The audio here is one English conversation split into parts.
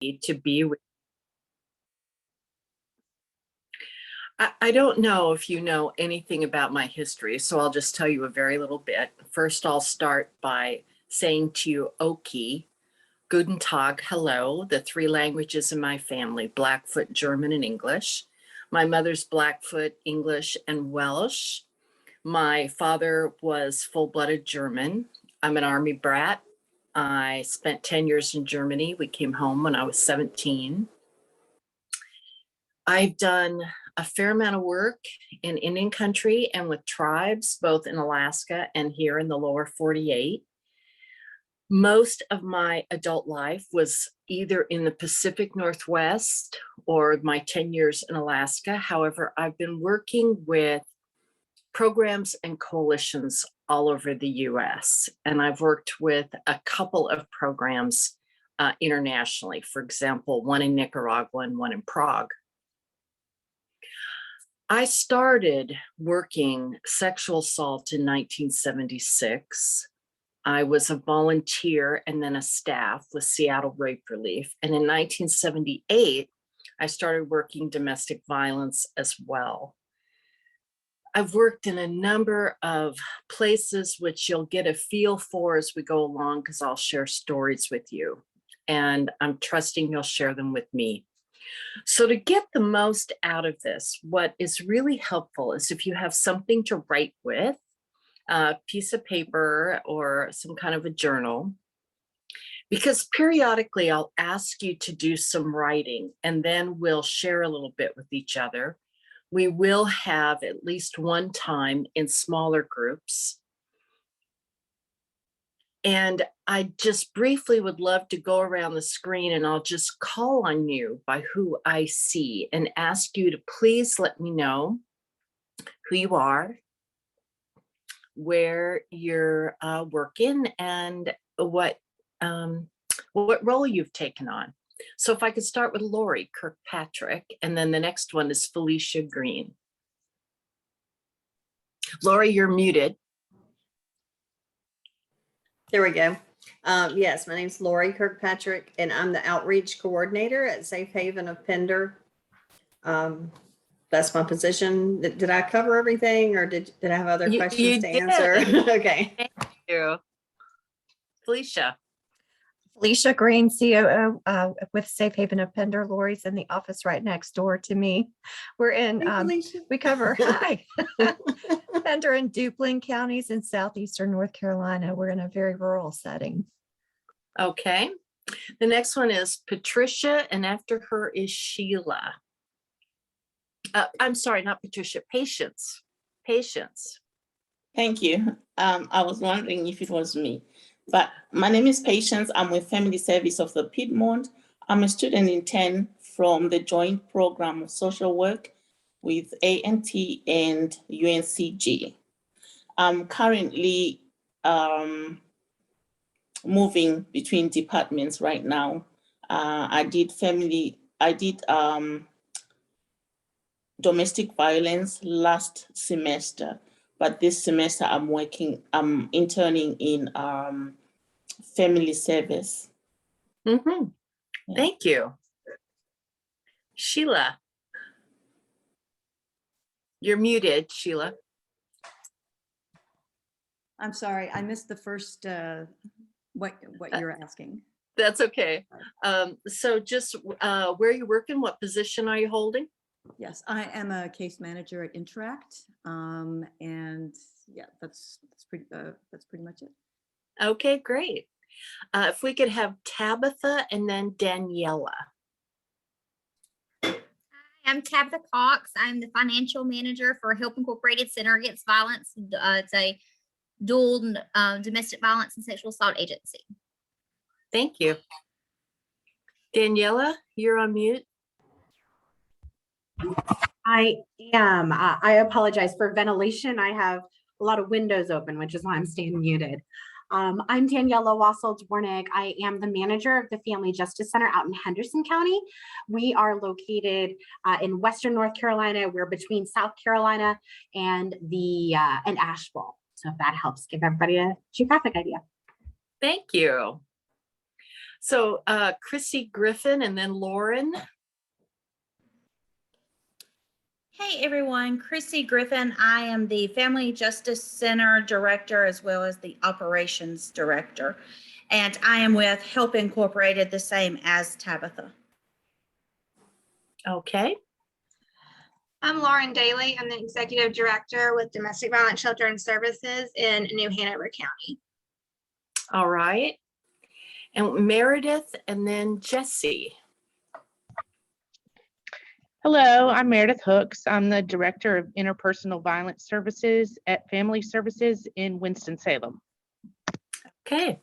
to be with. I don't know if you know anything about my history, so I'll just tell you a very little bit. First, I'll start by saying to you, Oki, Guten Tag, hello, the three languages in my family, Blackfoot, German, and English. My mother's Blackfoot, English, and Welsh. My father was full-blooded German. I'm an Army brat. I spent 10 years in Germany. We came home when I was 17. I've done a fair amount of work in Indian country and with tribes, both in Alaska and here in the lower 48. Most of my adult life was either in the Pacific Northwest or my 10 years in Alaska. However, I've been working with programs and coalitions all over the US, and I've worked with a couple of programs internationally. For example, one in Nicaragua and one in Prague. I started working sexual assault in 1976. I was a volunteer and then a staff with Seattle Rape Relief. And in 1978, I started working domestic violence as well. I've worked in a number of places, which you'll get a feel for as we go along, because I'll share stories with you. And I'm trusting you'll share them with me. So to get the most out of this, what is really helpful is if you have something to write with, a piece of paper or some kind of a journal, because periodically I'll ask you to do some writing and then we'll share a little bit with each other. We will have at least one time in smaller groups. And I just briefly would love to go around the screen and I'll just call on you by who I see and ask you to please let me know who you are, where you're working, and what role you've taken on. So if I could start with Lori Kirkpatrick, and then the next one is Felicia Green. Lori, you're muted. There we go. Yes, my name's Lori Kirkpatrick, and I'm the outreach coordinator at Safe Haven of Pender. That's my position. Did I cover everything, or did I have other questions to answer? Okay. Thank you. Felicia. Felicia Green, COO with Safe Haven of Pender. Lori's in the office right next door to me. We're in, we cover Pender and Duplin counties in southeastern North Carolina. We're in a very rural setting. Okay. The next one is Patricia, and after her is Sheila. I'm sorry, not Patricia, Patience. Patience. Thank you. I was wondering if it was me, but my name is Patience. I'm with Family Service of the Piedmont. I'm a student in 10 from the joint program of social work with A&T and UNCG. I'm currently moving between departments right now. I did domestic violence last semester, but this semester I'm interning in family service. Mm-hmm. Yeah. Thank you. Sheila. You're muted, Sheila. I'm sorry, I missed the first, what you're asking. That's okay. So just where are you working? What position are you holding? Yes, I am a case manager at Interact, and yeah, that's pretty much it. Okay, great. If we could have Tabitha and then Daniela. I'm Tabitha Cox. I'm the financial manager for Help Incorporated Center Against Violence. It's a dual domestic violence and sexual assault agency. Thank you. Daniela, you're on mute. I am. I apologize for ventilation. I have a lot of windows open, which is why I'm staying muted. I'm Daniela Wassel-Dwornik. I am the manager of the Family Justice Center out in Henderson County. We are located in Western North Carolina. We're between South Carolina and Asheville. So if that helps give everybody a geographic idea. Thank you. So Chrissy Griffin and then Lauren. Hey everyone, Chrissy Griffin. I am the Family Justice Center Director as well as the Operations Director. And I am with Help Incorporated, the same as Tabitha. Okay. I'm Lauren Daly. I'm the Executive Director with Domestic Violence Shelter and Services in New Hanover County. All right. And Meredith and then Jesse. Hello, I'm Meredith Hooks. I'm the Director of Interpersonal Violence Services at Family Services in Winston-Salem. Okay.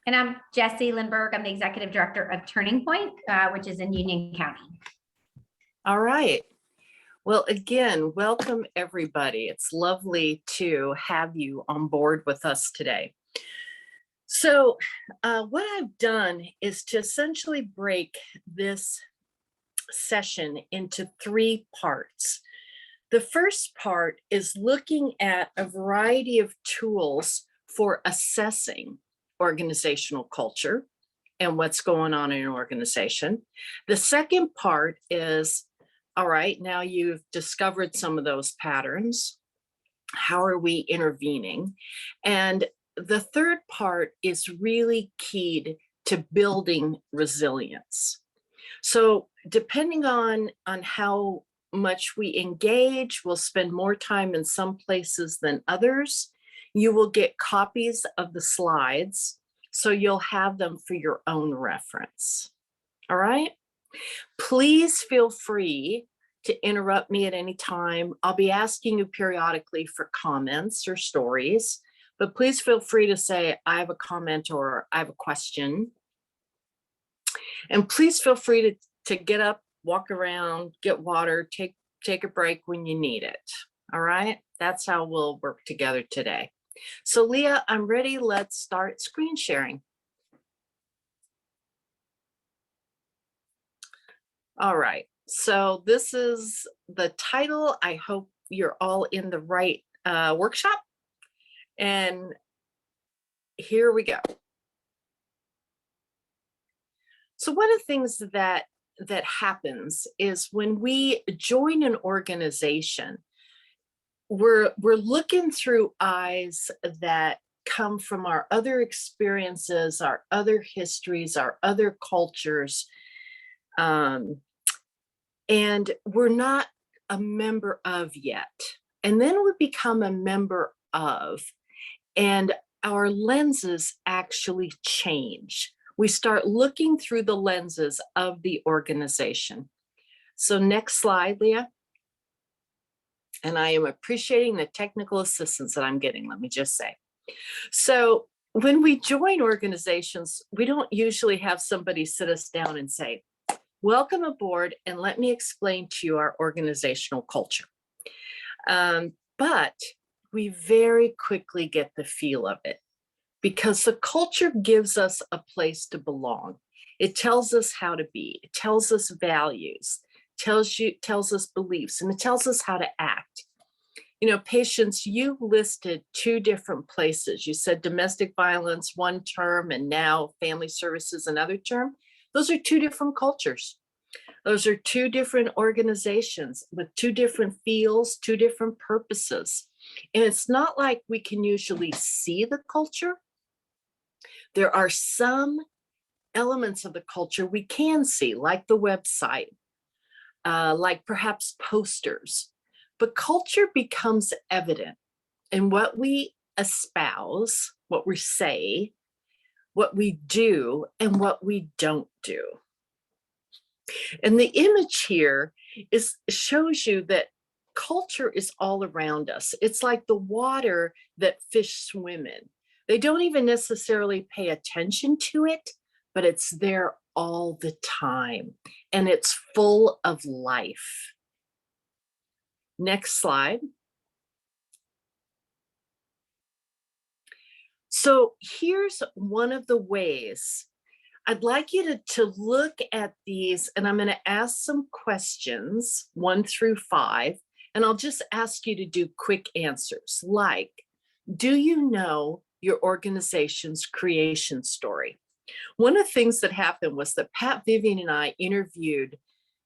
And I'm Jessie Lindberg. I'm the Executive Director of Turning Point, which is in Union County. All right. Well, again, welcome everybody. It's lovely to have you on board with us today. So what I've done is to essentially break this session into 3 parts. The first part is looking at a variety of tools for assessing organizational culture and what's going on in an organization. The second part is, all right, now you've discovered some of those patterns. How are we intervening? And the third part is really keyed to building resilience. So depending on how much we engage, we'll spend more time in some places than others. You will get copies of the slides, so you'll have them for your own reference. All right? Please feel free to interrupt me at any time. I'll be asking you periodically for comments or stories, but please feel free to say, I have a comment or I have a question. And please feel free to get up, walk around, get water, take a break when you need it. All right, that's how we'll work together today. So Leah, I'm ready. Let's start screen sharing. All right, so this is the title. I hope you're all in the right workshop. And here we go. So one of the things that happens is when we join an organization, we're looking through eyes that come from our other experiences, our other histories, our other cultures, and we're not a member of yet. And then we become a member of, and our lenses actually change. We start looking through the lenses of the organization. So next slide, Leah. And I am appreciating the technical assistance that I'm getting, let me just say. So when we join organizations, we don't usually have somebody sit us down and say, welcome aboard and let me explain to you our organizational culture. But we very quickly get the feel of it, because the culture gives us a place to belong. It tells us how to be, it tells us values, tells us beliefs, and it tells us how to act. You know, Patience, you listed 2 different places. You said domestic violence, one term, and now family services, another term. Those are 2 different cultures. Those are 2 different organizations with 2 different feels, 2 different purposes. And it's not like we can usually see the culture. There are some elements of the culture we can see, like the website, like perhaps posters. But culture becomes evident in what we espouse, what we say, what we do, and what we don't do. And the image here shows you that culture is all around us. It's like the water that fish swim in. They don't even necessarily pay attention to it, but it's there all the time, and it's full of life. Next slide. So here's one of the ways I'd like you to look at these, and I'm going to ask some questions, 1 through 5, and I'll just ask you to do quick answers like, do you know your organization's creation story. One of the things that happened was that Pat, Vivian, and I interviewed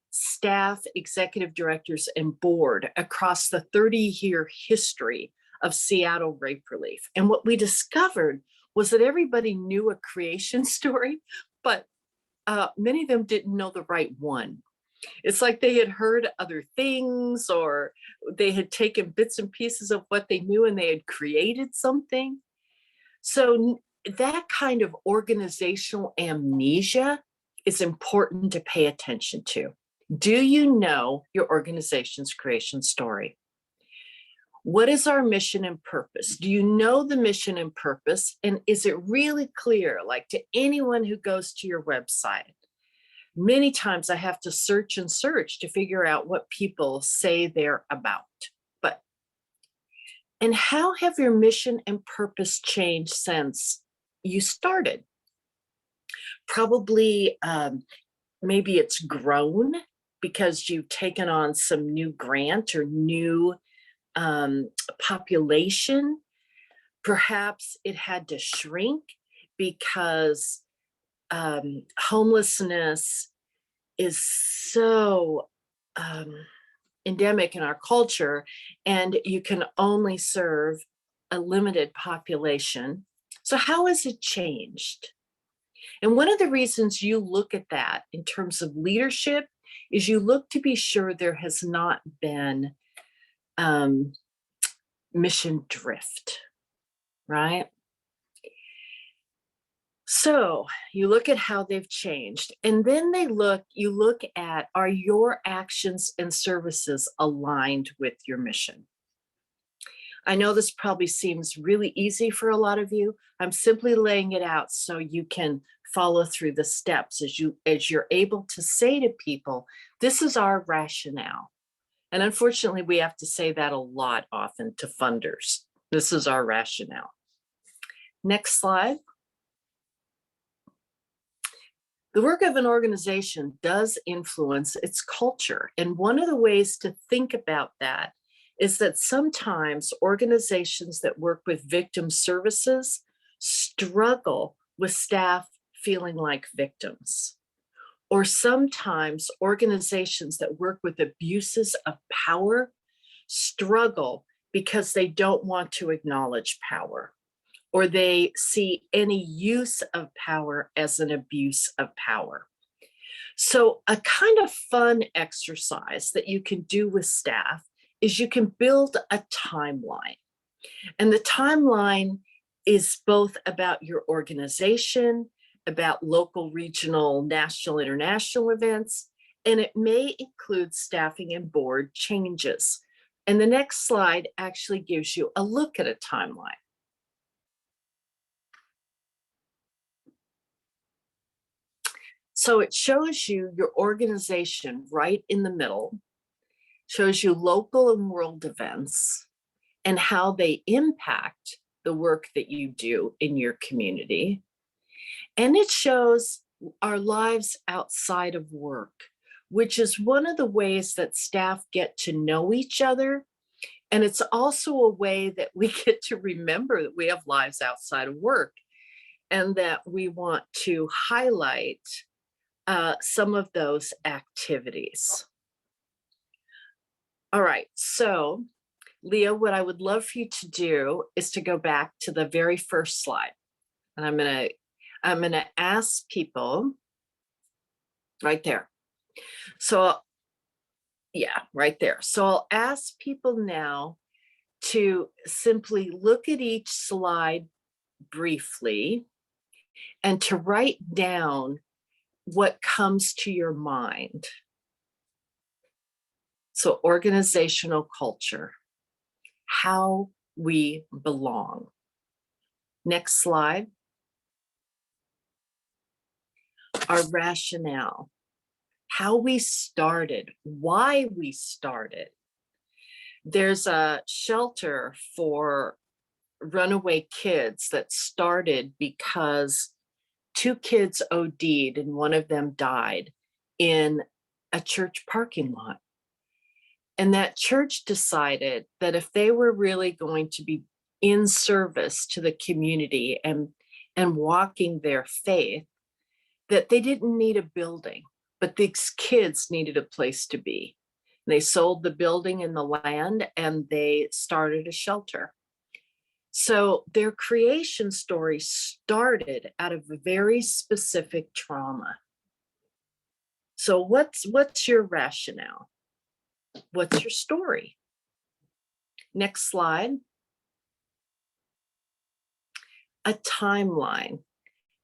staff, executive directors, and board across the 30-year history of Seattle Rape Relief. And what we discovered was that everybody knew a creation story, but many of them didn't know the right one. It's like they had heard other things, or they had taken bits and pieces of what they knew and they had created something. So that kind of organizational amnesia is important to pay attention to. Do you know your organization's creation story? What is our mission and purpose? Do you know the mission and purpose? And is it really clear, like to anyone who goes to your website? Many times I have to search and search to figure out what people say they're about. And how have your mission and purpose changed since you started? Probably, maybe it's grown because you've taken on some new grant or new population. Perhaps it had to shrink because homelessness is so endemic in our culture, and you can only serve a limited population. So how has it changed? And one of the reasons you look at that in terms of leadership is you look to be sure there has not been mission drift, right? So you look at how they've changed, and then you look at, are your actions and services aligned with your mission? I know this probably seems really easy for a lot of you. I'm simply laying it out so you can follow through the steps as you're able to say to people, this is our rationale. And unfortunately, we have to say that a lot often to funders. This is our rationale. Next slide. The work of an organization does influence its culture. And one of the ways to think about that is that sometimes organizations that work with victim services struggle with staff feeling like victims. Or sometimes organizations that work with abuses of power struggle because they don't want to acknowledge power, or they see any use of power as an abuse of power. So a kind of fun exercise that you can do with staff is you can build a timeline. And the timeline is both about your organization, about local, regional, national, international events, and it may include staffing and board changes. And the next slide actually gives you a look at a timeline. So it shows you your organization right in the middle, shows you local and world events and how they impact the work that you do in your community. And it shows our lives outside of work, which is one of the ways that staff get to know each other. And it's also a way that we get to remember that we have lives outside of work, and that we want to highlight some of those activities. All right, so Leah, what I would love for you to do is to go back to the very first slide. And I'm gonna ask people right there. So yeah, right there. So I'll ask people now to simply look at each slide briefly and to write down what comes to your mind. So organizational culture, how we belong. Next slide. Our rationale, how we started, why we started. There's a shelter for runaway kids that started because 2 kids OD'd and one of them died in a church parking lot. And that church decided that if they were really going to be in service to the community and walking their faith, that they didn't need a building, but these kids needed a place to be. They sold the building and the land and they started a shelter. So their creation story started out of a very specific trauma. So what's your rationale? What's your story? Next slide. A timeline.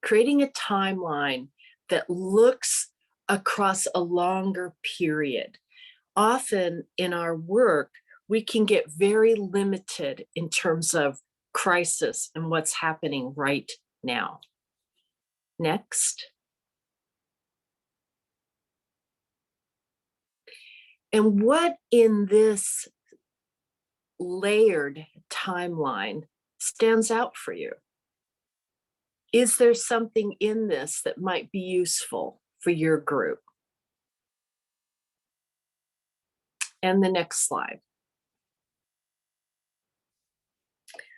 Creating a timeline that looks across a longer period. Often in our work, we can get very limited in terms of crisis and what's happening right now. Next. And what in this layered timeline stands out for you? Is there something in this that might be useful for your group? And the next slide.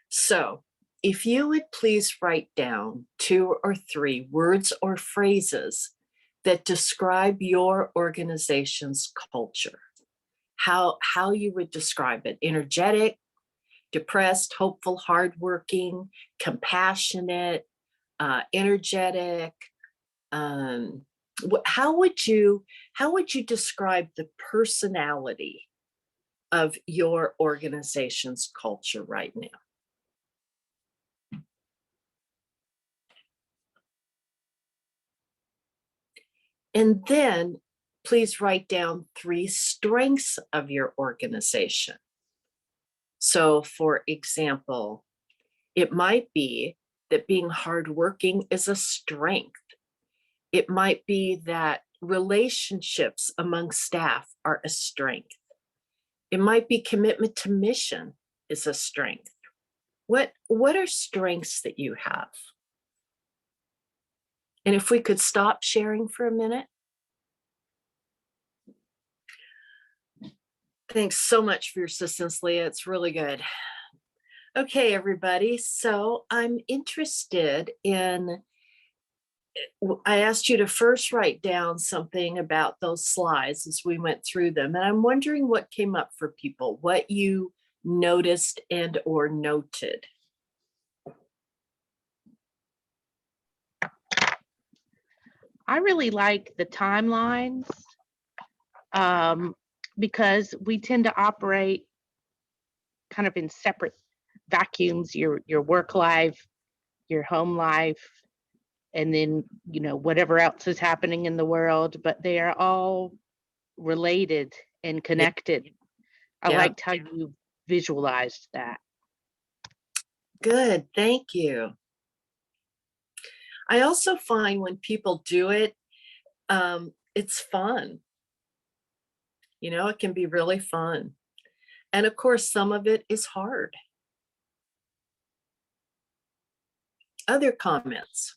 So if you would please write down 2 or 3 words or phrases that describe your organization's culture, how you would describe it: energetic, depressed, hopeful, hardworking, compassionate, energetic. How would you describe the personality of your organization's culture right now? And then please write down 3 strengths of your organization. So for example, it might be that being hardworking is a strength. It might be that relationships among staff are a strength. It might be commitment to mission is a strength. What are strengths that you have? And if we could stop sharing for a minute. Thanks so much for your assistance, Leah. It's really good. Okay, everybody. So I'm interested in, I asked you to first write down something about those slides as we went through them. And I'm wondering what came up for people, what you noticed and or noted. I really like the timelines because we tend to operate kind of in separate vacuums, your work life, your home life, and then, you know, whatever else is happening in the world, but they are all related and connected. I liked how you visualized that. Good, thank you. I also find when people do it, it's fun. You know, it can be really fun. And of course, some of it is hard. Other comments?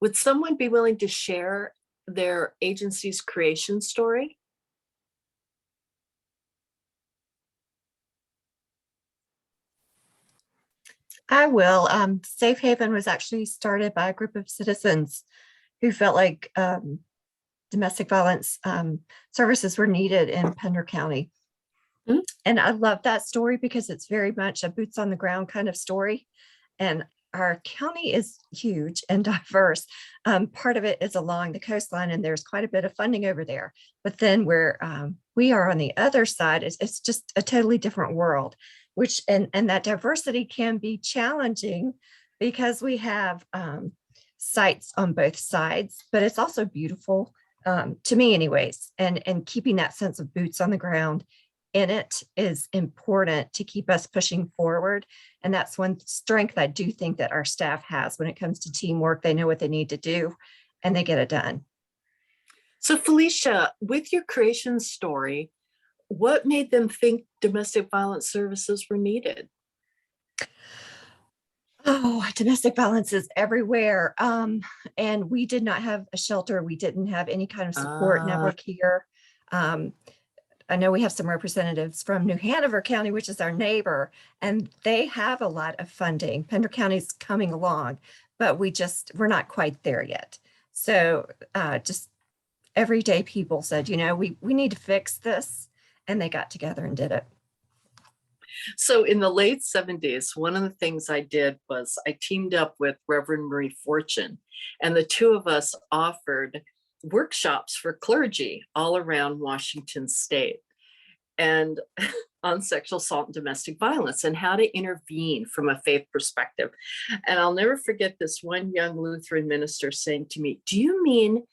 Would someone be willing to share their agency's creation story? I will. Safe Haven was actually started by a group of citizens who felt like domestic violence services were needed in Pender County. Mm-hmm. And I love that story because it's very much a boots on the ground kind of story. And our county is huge and diverse. Part of it is along the coastline and there's quite a bit of funding over there. But then where we are on the other side, it's just a totally different world, which and that diversity can be challenging because we have sites on both sides, but it's also beautiful to me anyways. And keeping that sense of boots on the ground in it is important to keep us pushing forward. And that's one strength I do think that our staff has when it comes to teamwork. They know what they need to do and they get it done. So Felicia, with your creation story, what made them think domestic violence services were needed? Oh, domestic violence is everywhere. And we did not have a shelter. We didn't have any kind of support network here. I know we have some representatives from New Hanover County, which is our neighbor, and they have a lot of funding. Pender County's coming along, but we're not quite there yet. So just everyday people said, we need to fix this, and they got together and did it. So in the late 70s, one of the things I did was I teamed up with Reverend Marie Fortune, and the two of us offered workshops for clergy all around Washington state and on sexual assault and domestic violence and how to intervene from a faith perspective. And I'll never forget this one young Lutheran minister saying to me, "Do you mean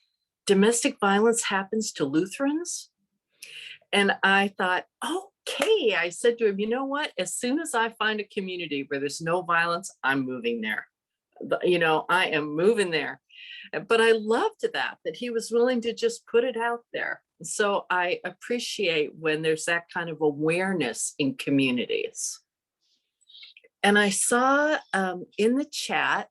domestic violence happens to Lutherans?" And I thought, okay. I said to him, "You know what? As soon as I find a community where there's no violence, I'm moving there. I am moving there." But I loved that he was willing to just put it out there. So I appreciate when there's that kind of awareness in communities. And I saw in the chat,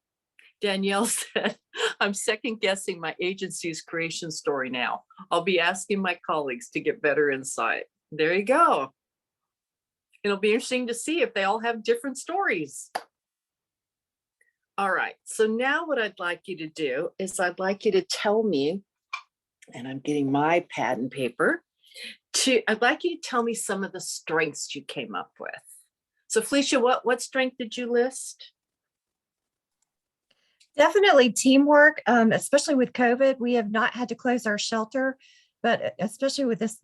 Danielle said, "I'm second guessing my agency's creation story now. I'll be asking my colleagues to get better insight." There you go. It'll be interesting to see if they all have different stories. All right, so now what I'd like you to do is I'd like you to tell me, and I'm getting my pad and paper, I'd like you to tell me some of the strengths you came up with. So Felicia, what strength did you list? Definitely teamwork, especially with COVID. We have not had to close our shelter, but especially with this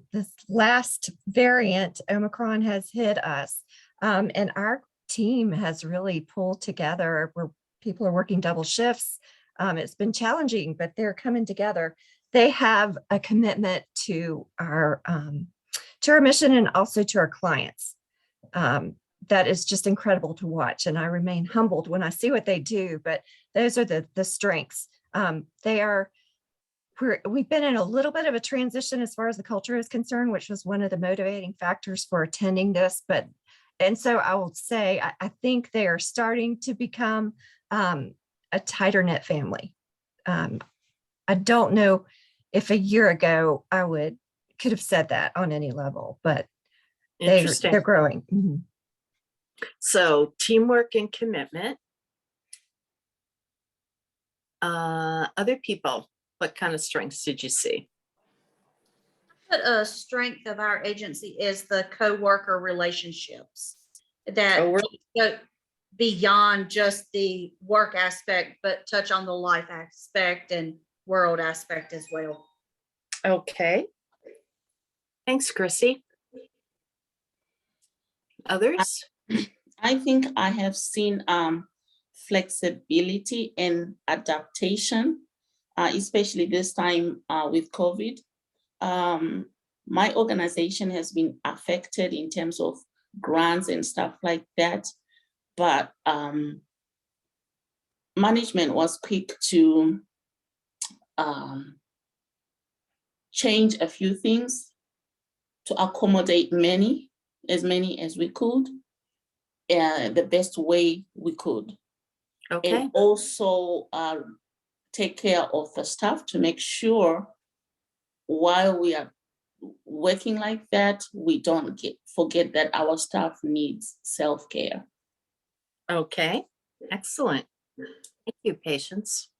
last variant, Omicron has hit us. And our team has really pulled together where people are working double shifts. It's been challenging, but they're coming together. They have a commitment to our mission and also to our clients. That is just incredible to watch. And I remain humbled when I see what they do, but those are the strengths. We've been in a little bit of a transition as far as the culture is concerned, which was one of the motivating factors for attending this. And so I will say, I think they are starting to become a tighter knit family. I don't know if a year ago I could have said that on any level, but they're growing. Mm-hmm. So teamwork and commitment. Other people, what kind of strengths did you see? But a strength of our agency is the co-worker relationships that go beyond just the work aspect, but touch on the life aspect and world aspect as well. Okay. Thanks, Chrissy. Others? I think I have seen flexibility and adaptation, especially this time with COVID. My organization has been affected in terms of grants and stuff like that, but management was quick to change a few things to accommodate as many as we could, the best way we could. Okay. And also take care of the staff to make sure while we are working like that, we don't forget that our staff needs self-care. Okay, excellent. Thank you, Patience.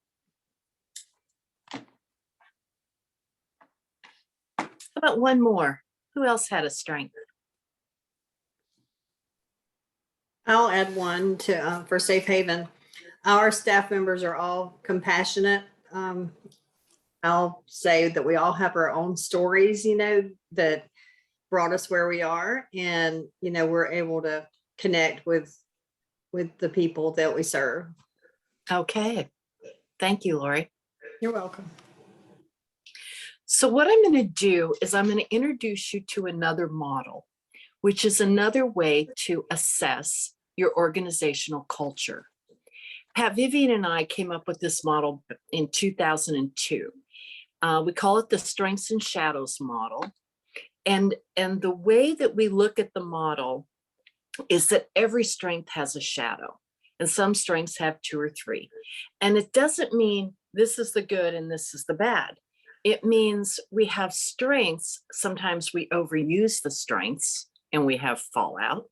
How about one more? Who else had a strength? I'll add one to for Safe Haven. Our staff members are all compassionate. I'll say that we all have our own stories, that brought us where we are, and we're able to connect with the people that we serve. Okay, thank you, Lori. You're welcome. So what I'm going to do is I'm going to introduce you to another model, which is another way to assess your organizational culture. Pat Vivian and I came up with this model in 2002. We call it the Strengths and Shadows model. And the way that we look at the model is that every strength has a shadow, and some strengths have 2 or 3. And it doesn't mean this is the good and this is the bad. It means we have strengths. Sometimes we overuse the strengths and we have fallout.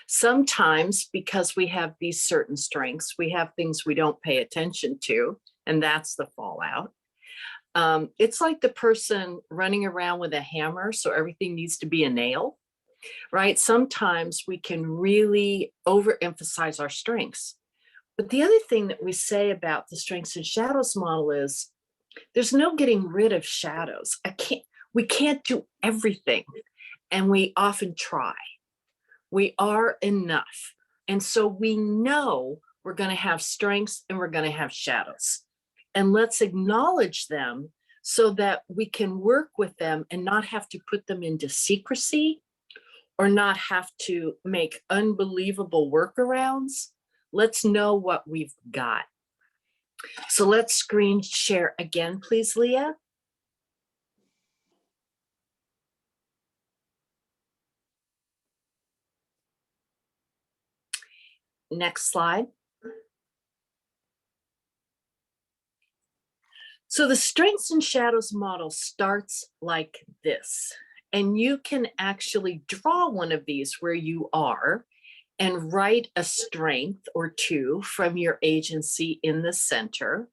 Sometimes because we have these certain strengths, we have things we don't pay attention to, and that's the fallout. It's like the person running around with a hammer, so everything needs to be a nail, right? Sometimes we can really overemphasize our strengths. But the other thing that we say about the strengths and shadows model is there's no getting rid of shadows. We can't do everything, and we often try. We are enough. And so we know we're going to have strengths and we're going to have shadows. And let's acknowledge them so that we can work with them and not have to put them into secrecy or not have to make unbelievable workarounds. Let's know what we've got. So let's screen share again, please, Leah. Next slide. So the strengths and shadows model starts like this, and you can actually draw one of these where you are and write a strength or two from your agency in the center.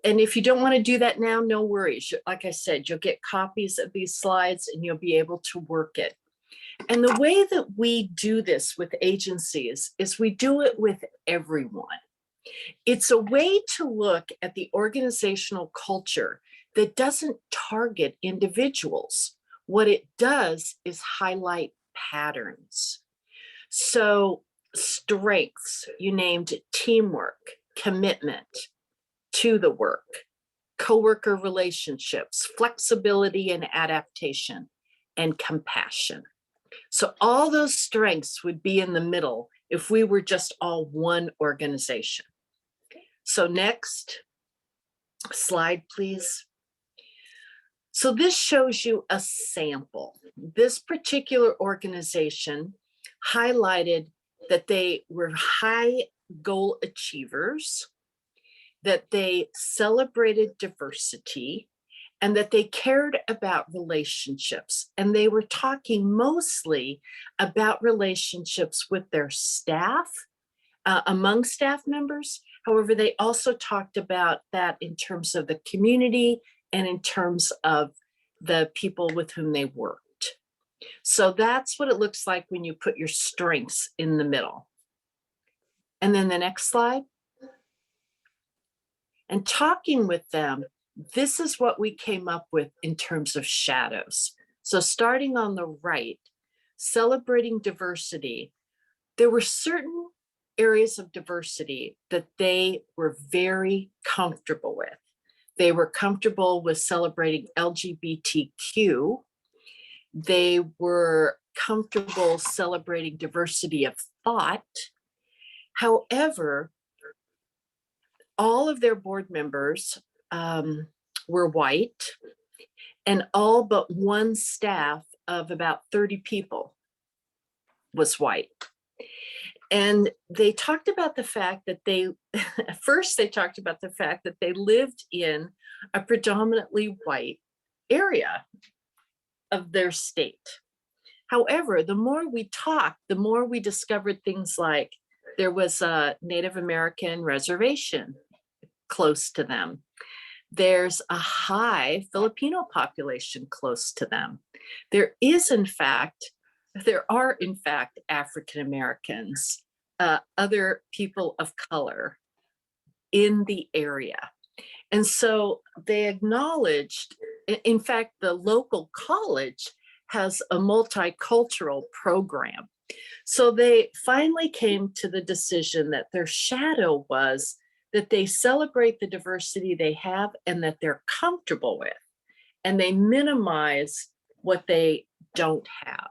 And if you don't want to do that now, no worries. Like I said, you'll get copies of these slides and you'll be able to work it. And the way that we do this with agencies is we do it with everyone. It's a way to look at the organizational culture that doesn't target individuals. What it does is highlight patterns. So strengths, you named teamwork, commitment to the work, coworker relationships, flexibility and adaptation, and compassion. So all those strengths would be in the middle if we were just all one organization. So next slide, please. So this shows you a sample. This particular organization highlighted that they were high goal achievers, that they celebrated diversity, and that they cared about relationships. And they were talking mostly about relationships with their staff, among staff members. However, they also talked about that in terms of the community and in terms of the people with whom they worked. So that's what it looks like when you put your strengths in the middle. And then the next slide. And talking with them, this is what we came up with in terms of shadows. So starting on the right, celebrating diversity, there were certain areas of diversity that they were very comfortable with. They were comfortable with celebrating LGBTQ. They were comfortable celebrating diversity of thought. However, all of their board members were white, and all but one staff of about 30 people was white. And they talked about the fact that first they talked about the fact that they lived in a predominantly white area of their state. However, the more we talked, the more we discovered things like there was a Native American reservation close to them. There's a high Filipino population close to them. There are in fact African Americans, other people of color in the area. And so they acknowledged, in fact, the local college has a multicultural program. So they finally came to the decision that their shadow was that they celebrate the diversity they have and that they're comfortable with, and they minimize what they don't have.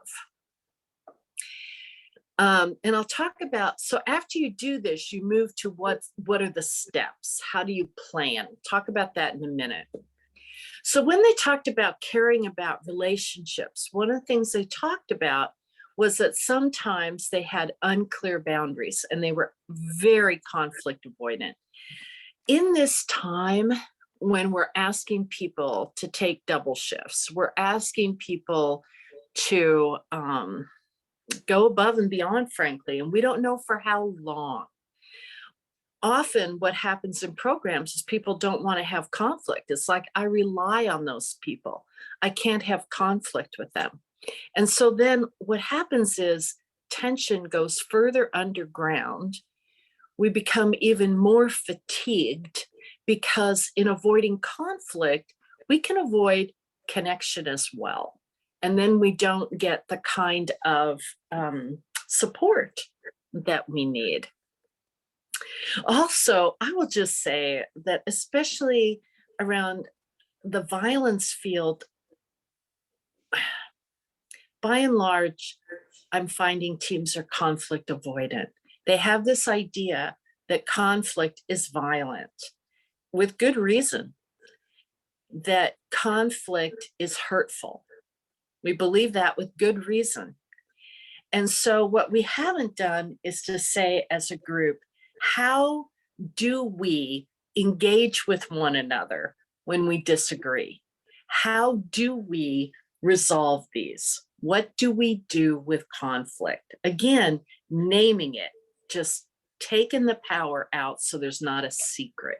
And I'll talk about, so after you do this, you move to what are the steps? How do you plan? Talk about that in a minute. So when they talked about caring about relationships, one of the things they talked about was that sometimes they had unclear boundaries and they were very conflict avoidant. In this time, when we're asking people to take double shifts, we're asking people to go above and beyond, frankly, and we don't know for how long. Often what happens in programs is people don't want to have conflict. It's like, I rely on those people. I can't have conflict with them. And so then what happens is tension goes further underground. We become even more fatigued because in avoiding conflict, we can avoid connection as well. And then we don't get the kind of support that we need. Also, I will just say that especially around the violence field, by and large, I'm finding teams are conflict avoidant. They have this idea that conflict is violent with good reason, that conflict is hurtful. We believe that with good reason. And so what we haven't done is to say as a group, how do we engage with one another when we disagree? How do we resolve these? What do we do with conflict? Again, naming it, just taking the power out so there's not a secret.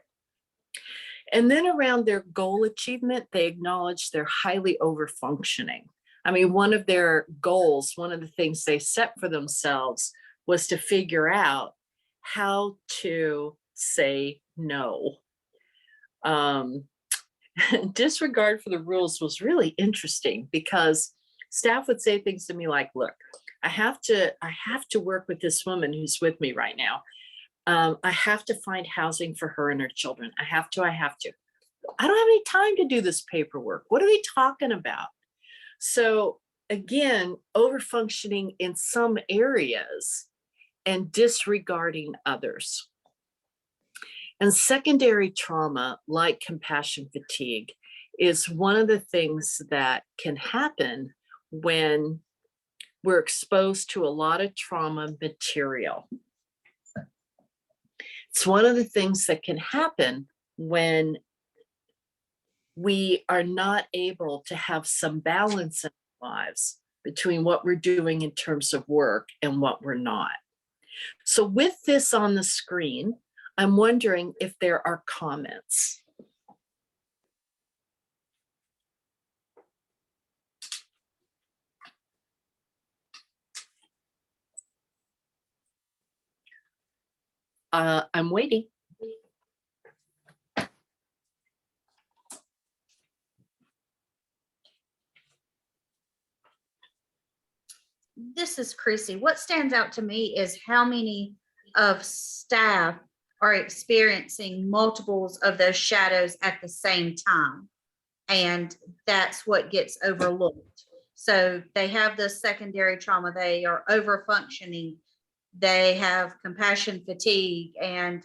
And then around their goal achievement, they acknowledge they're highly overfunctioning. I mean, one of their goals, one of the things they set for themselves was to figure out how to say no. Disregard for the rules was really interesting because staff would say things to me like, look, I have to work with this woman who's with me right now. I have to find housing for her and her children. I have to. I don't have any time to do this paperwork. What are they talking about? So again, overfunctioning in some areas and disregarding others. And secondary trauma, like compassion fatigue, is one of the things that can happen when we're exposed to a lot of trauma material. It's one of the things that can happen when we are not able to have some balance in our lives between what we're doing in terms of work and what we're not. So with this on the screen, I'm wondering if there are comments. I'm waiting. This is Chrissy. What stands out to me is how many of staff are experiencing multiples of those shadows at the same time. And that's what gets overlooked. So they have the secondary trauma, they are over functioning, they have compassion fatigue, and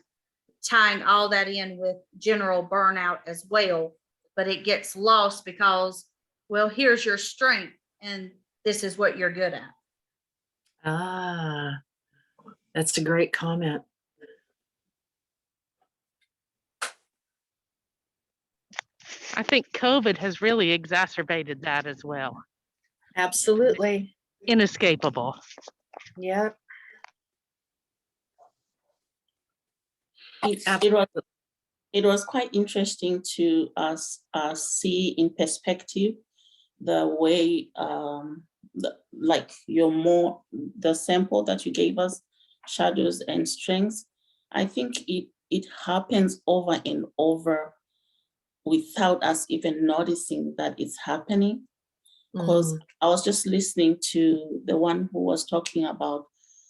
tying all that in with general burnout as well. But it gets lost because, well, here's your strength and this is what you're good at. Ah, that's a great comment. I think COVID has really exacerbated that as well. Absolutely. Inescapable. Yep. It was quite interesting to see in perspective the way like the sample that you gave us, shadows and strengths. I think it happens over and over without us even noticing that it's happening. Because I was just listening to the one who was talking about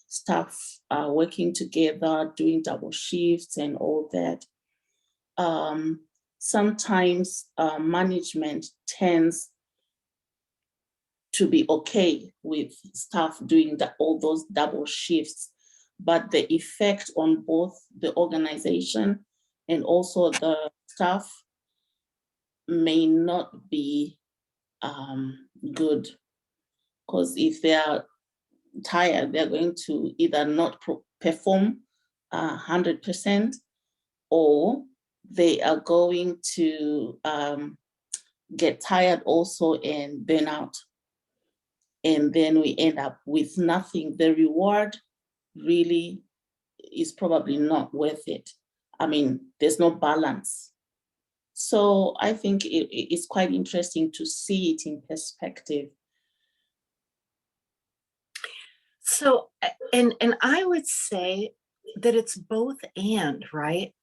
staff working together, doing double shifts and all that. Sometimes management tends to be okay with staff doing all those double shifts, but the effect on both the organization and also the staff may not be good, because if they are tired, they're going to either not perform 100%, or they are going to get tired also and burn out. And then we end up with nothing. The reward really is probably not worth it. I mean, there's no balance. So I think it's quite interesting to see it in perspective. So, and I would say that it's both and, right?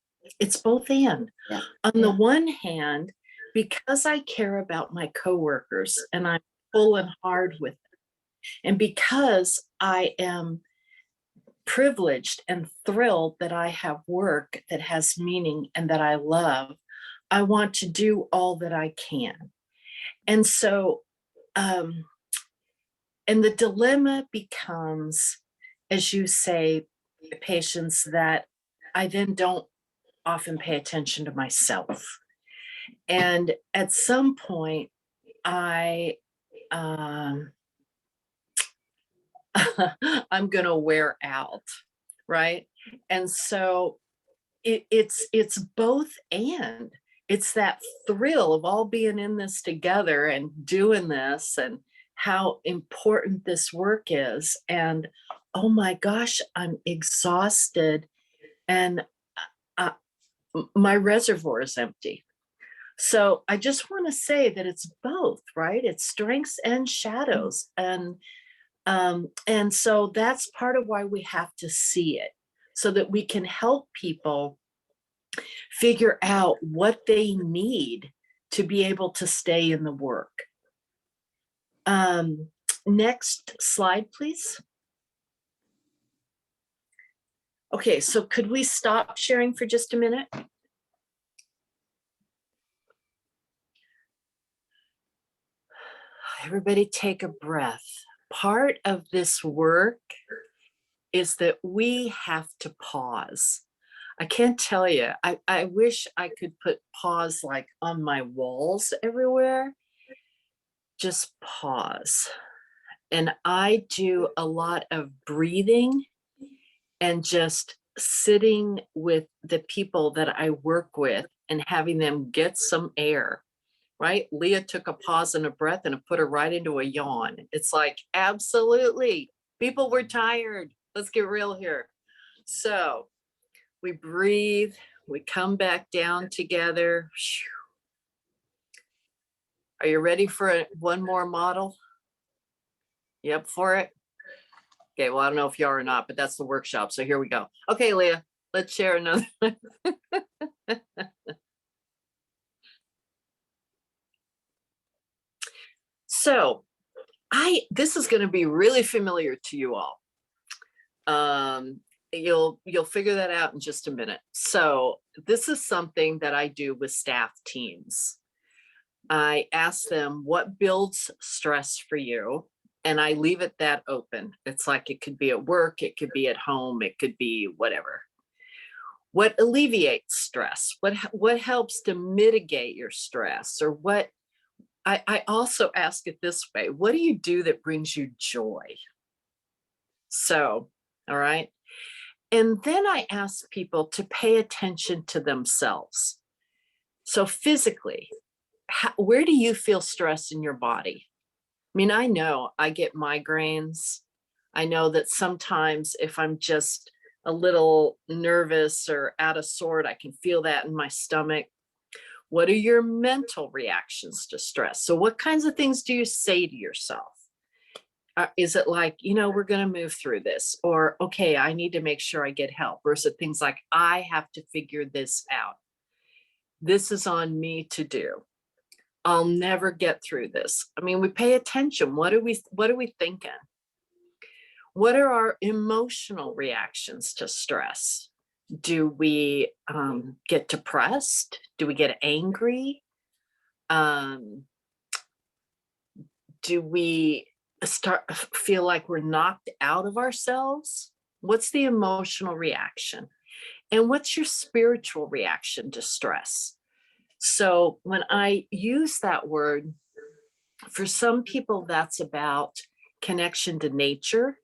It's both and. Yeah. On the one hand, because I care about my coworkers and I'm full and hard with them, and because I am privileged and thrilled that I have work that has meaning and that I love, I want to do all that I can. And so, and the dilemma becomes, as you say, patients, that I then don't often pay attention to myself. And at some point, I'm going to wear out, right? And so it's both and. It's that thrill of all being in this together and doing this and how important this work is. And oh my gosh, I'm exhausted and my reservoir is empty. So I just want to say that it's both, right? It's strengths and shadows. And so that's part of why we have to see it, so that we can help people figure out what they need to be able to stay in the work. Next slide, please. Okay, so could we stop sharing for just a minute? Everybody take a breath. Part of this work is that we have to pause. I can't tell you, I wish I could put pause like on my walls everywhere. Just pause. And I do a lot of breathing and just sitting with the people that I work with and having them get some air, right? Leah took a pause and a breath and it put her right into a yawn. It's like, absolutely. People were tired. Let's get real here. So we breathe, we come back down together. Are you ready for one more model? You up for it? Okay, well, I don't know if you are or not, but that's the workshop. So here we go. Okay, Leah, let's share another. So this is going to be really familiar to you all. You'll figure that out in just a minute. So this is something that I do with staff teams. I ask them, what builds stress for you? And I leave it that open. It's like, it could be at work, it could be at home, it could be whatever. What alleviates stress? What helps to mitigate your stress? Or what, I also ask it this way, what do you do that brings you joy? So, all right. And then I ask people to pay attention to themselves. So physically, where do you feel stress in your body? I mean, I know I get migraines. I know that sometimes if I'm just a little nervous or out of sort, I can feel that in my stomach. What are your mental reactions to stress? So what kinds of things do you say to yourself? Is it like, we're going to move through this? Or, okay, I need to make sure I get help? Or is it things like, I have to figure this out? This is on me to do. I'll never get through this. I mean, we pay attention. What are we thinking? What are our emotional reactions to stress? Do we get depressed? Do we get angry? Do we feel like we're knocked out of ourselves? What's the emotional reaction? And what's your spiritual reaction to stress? So when I use that word, for some people, that's about connection to nature.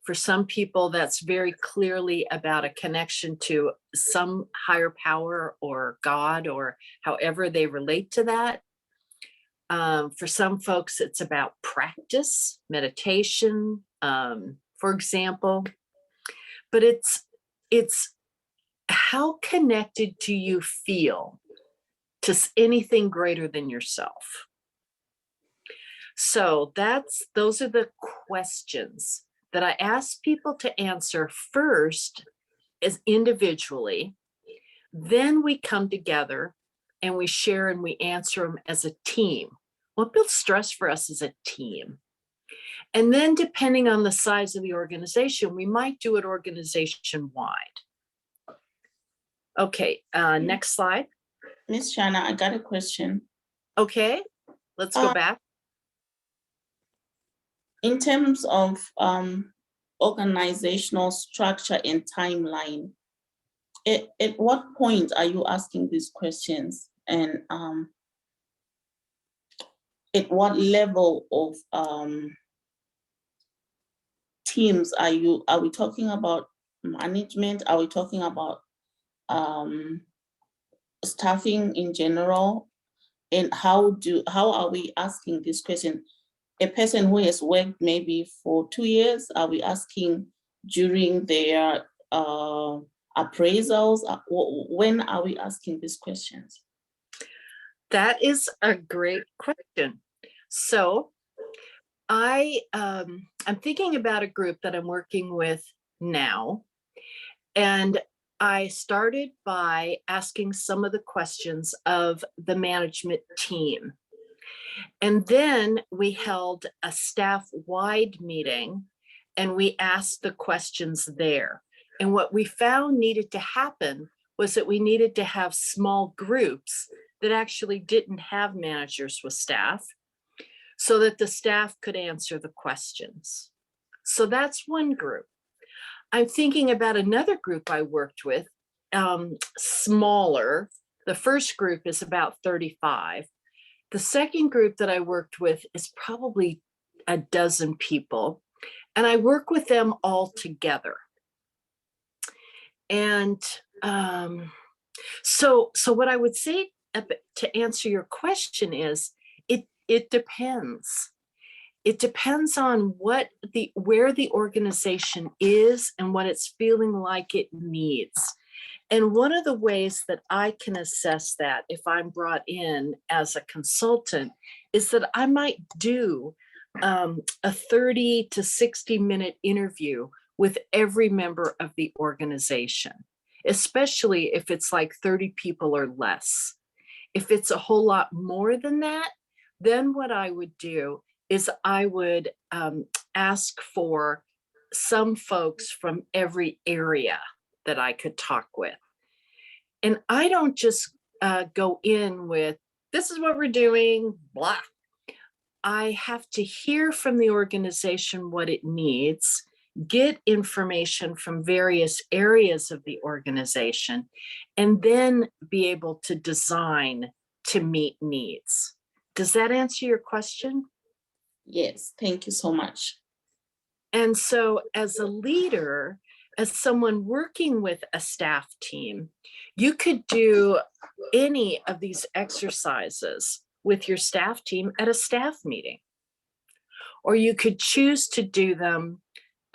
For some people, that's very clearly about a connection to some higher power or God or however they relate to that. For some folks, it's about practice, meditation, for example. But it's how connected do you feel to anything greater than yourself? So those are the questions that I ask people to answer first as individually. Then we come together and we share and we answer them as a team. What builds stress for us is a team. And then depending on the size of the organization, we might do it organization-wide. Okay, next slide. Miss Shanna, I got a question. Okay, let's go back. In terms of organizational structure and timeline, at what point are you asking these questions? And at what level of teams are we talking about management? Are we talking about staffing in general? And how are we asking this question? A person who has worked maybe for 2 years, are we asking during their appraisals? When are we asking these questions? That is a great question. So I'm thinking about a group that I'm working with now, and I started by asking some of the questions of the management team. And then we held a staff-wide meeting and we asked the questions there. And what we found needed to happen was that we needed to have small groups that actually didn't have managers with staff so that the staff could answer the questions. So that's one group. I'm thinking about another group I worked with, smaller. The first group is about 35. The second group that I worked with is probably a dozen people, and I work with them all together. And so what I would say to answer your question is, it depends. It depends on where the organization is and what it's feeling like it needs. And one of the ways that I can assess that if I'm brought in as a consultant is that I might do a 30 to 60-minute interview with every member of the organization, especially if it's like 30 people or less. If it's a whole lot more than that, then what I would do is I would ask for some folks from every area that I could talk with. And I don't just go in with, this is what we're doing, blah. I have to hear from the organization what it needs, get information from various areas of the organization, and then be able to design to meet needs. Does that answer your question? Yes, thank you so much. And so as a leader, as someone working with a staff team, you could do any of these exercises with your staff team at a staff meeting. Or you could choose to do them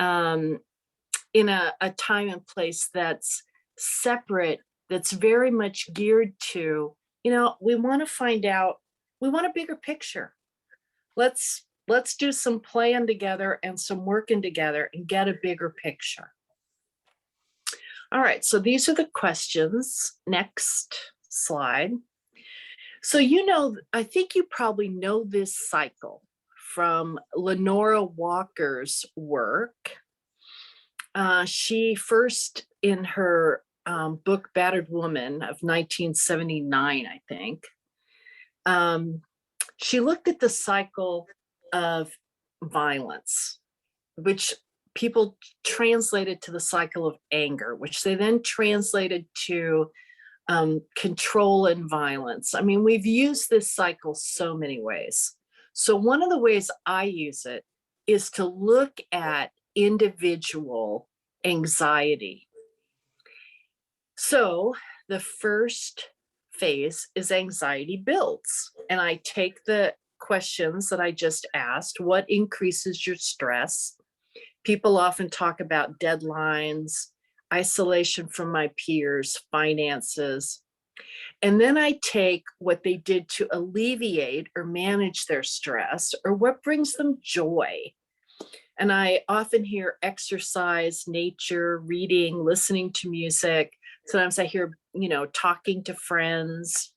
in a time and place that's separate, that's very much geared to, we want to find out, we want a bigger picture. Let's do some playing together and some working together and get a bigger picture. All right, so these are the questions. Next slide. So I think you probably know this cycle from Lenora Walker's work. She first, in her book Battered Woman of 1979, I think, she looked at the cycle of violence, which people translated to the cycle of anger, which they then translated to control and violence. I mean, we've used this cycle so many ways. So one of the ways I use it is to look at individual anxiety. So the first phase is anxiety builds. And I take the questions that I just asked. What increases your stress? People often talk about deadlines, isolation from my peers, finances. And then I take what they did to alleviate or manage their stress, or what brings them joy. And I often hear exercise, nature, reading, listening to music. Sometimes I hear, talking to friends.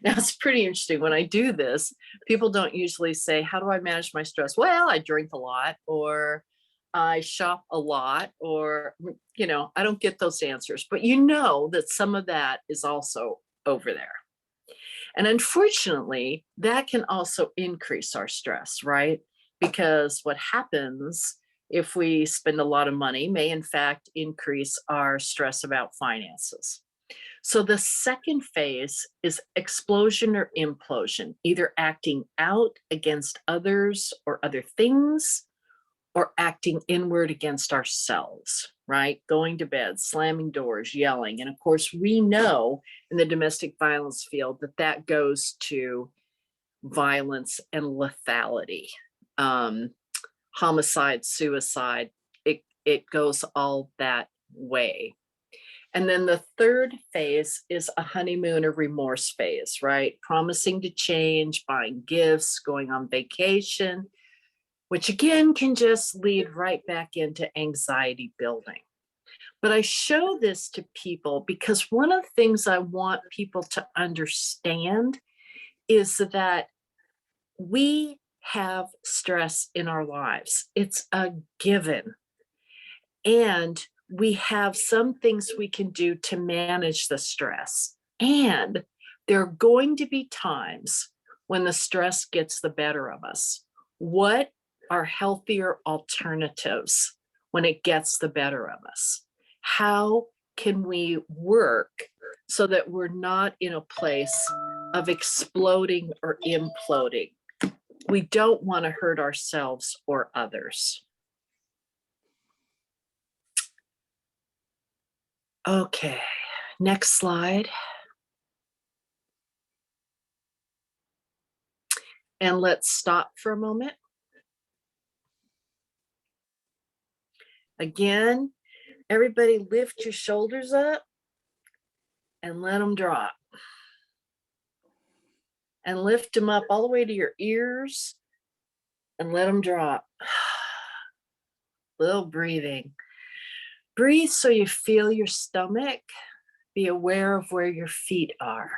Now, it's pretty interesting. When I do this, people don't usually say, how do I manage my stress? Well, I drink a lot, or I shop a lot, or, I don't get those answers. But that some of that is also over there. And unfortunately, that can also increase our stress, right? Because what happens if we spend a lot of money may in fact increase our stress about finances. So the second phase is explosion or implosion, either acting out against others or other things, or acting inward against ourselves, right? Going to bed, slamming doors, yelling. And of course, we know in the domestic violence field that goes to violence and lethality, homicide, suicide. It goes all that way. And then the third phase is a honeymoon or remorse phase, right? Promising to change, buying gifts, going on vacation, which again can just lead right back into anxiety building. But I show this to people because one of the things I want people to understand is that we have stress in our lives. It's a given. And we have some things we can do to manage the stress. And there are going to be times when the stress gets the better of us. What are healthier alternatives when it gets the better of us? How can we work so that we're not in a place of exploding or imploding? We don't want to hurt ourselves or others. Okay, next slide. And let's stop for a moment. Again, everybody lift your shoulders up and let them drop. And lift them up all the way to your ears and let them drop. Little breathing. Breathe so you feel your stomach. Be aware of where your feet are.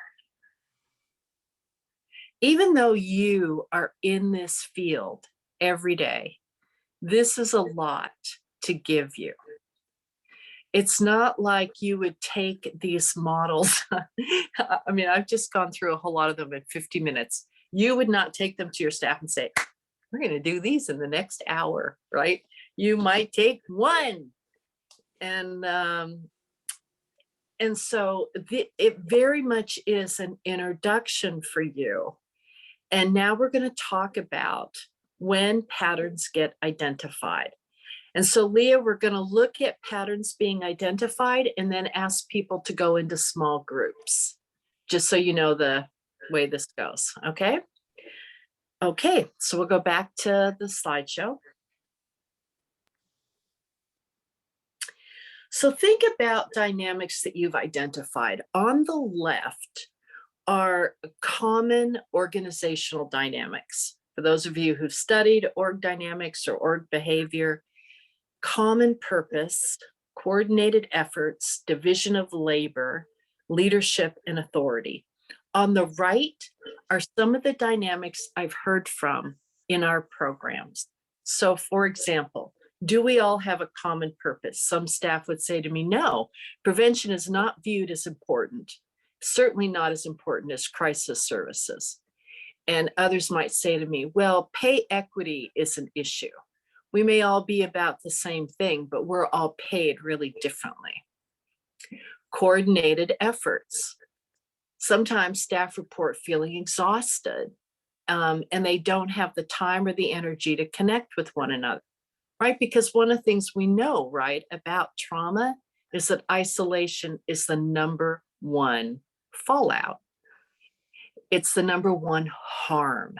Even though you are in this field every day, this is a lot to give you. It's not like you would take these models. I mean, I've just gone through a whole lot of them in 50 minutes. You would not take them to your staff and say, we're going to do these in the next hour, right? You might take one. And so it very much is an introduction for you. And now we're going to talk about when patterns get identified. And so, Leah, we're going to look at patterns being identified and then ask people to go into small groups, just so you know the way this goes. Okay. Okay. So we'll go back to the slideshow. So think about dynamics that you've identified. On the left are common organizational dynamics. For those of you who've studied org dynamics or org behavior, common purpose, coordinated efforts, division of labor, leadership, and authority. On the right are some of the dynamics I've heard from in our programs. So for example, do we all have a common purpose? Some staff would say to me, no, prevention is not viewed as important, certainly not as important as crisis services. And others might say to me, well, pay equity is an issue. We may all be about the same thing, but we're all paid really differently. Coordinated efforts. Sometimes staff report feeling exhausted and they don't have the time or the energy to connect with one another. right? Because one of the things we know, right, about trauma is that isolation is the number one fallout. It's the number one harm.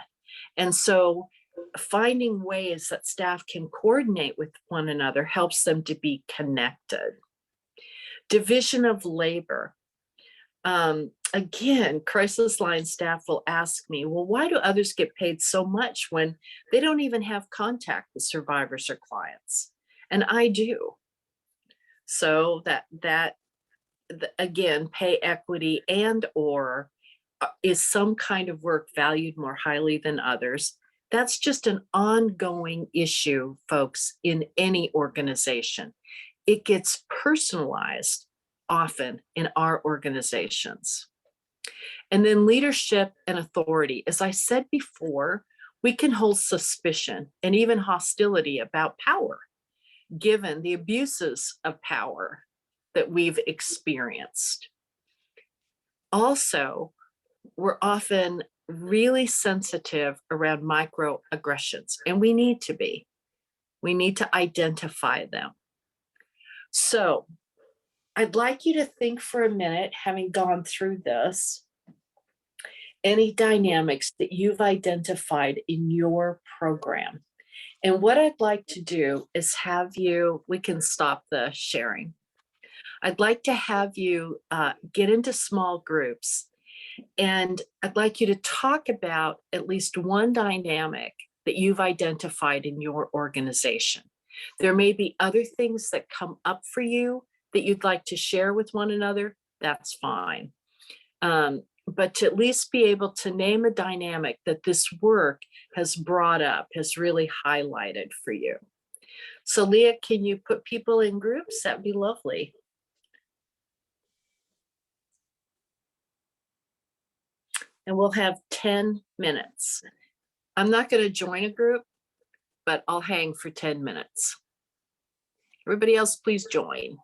And so finding ways that staff can coordinate with one another helps them to be connected. Division of labor. Again, crisis line staff will ask me, well, why do others get paid so much when they don't even have contact with survivors or clients? And I do. So again, pay equity and or is some kind of work valued more highly than others? That's just an ongoing issue, folks, in any organization. It gets personalized often in our organizations. And then leadership and authority. As I said before, we can hold suspicion and even hostility about power, given the abuses of power that we've experienced. Also, we're often really sensitive around microaggressions, and we need to be. We need to identify them. So I'd like you to think for a minute, having gone through this, any dynamics that you've identified in your program. And what I'd like to do is have you, we can stop the sharing. I'd like to have you get into small groups, and I'd like you to talk about at least one dynamic that you've identified in your organization. There may be other things that come up for you that you'd like to share with one another. That's fine. But to at least be able to name a dynamic that this work has brought up, has really highlighted for you. So Leah, can you put people in groups? That'd be lovely. And we'll have 10 minutes. I'm not going to join a group, but I'll hang for 10 minutes. Everybody else, please join.